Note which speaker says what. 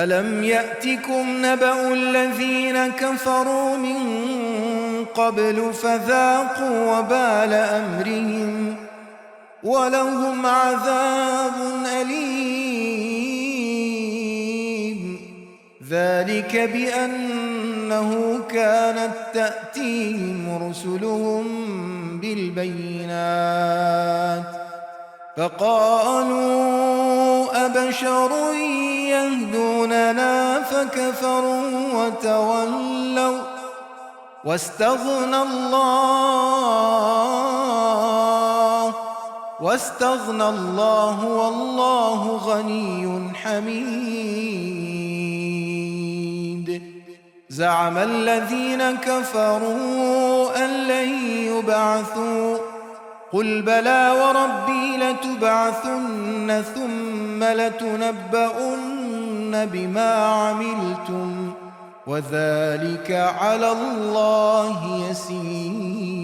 Speaker 1: ألم يأتكم نبأ الذين كفروا من قبل فذاقوا وبال أمرهم ولهم عذاب أليم. ذلك بأنه كانت تأتيهم رسلهم بالبينات فقالوا أبشر يهدوننا فكفروا وتولوا واستغنى الله والله غني حميد. زعم الذين كفروا أن لن يبعثوا قل بلى وربي لتبعثن ثم لتنبؤن بما عملتم وذلك على الله يسير.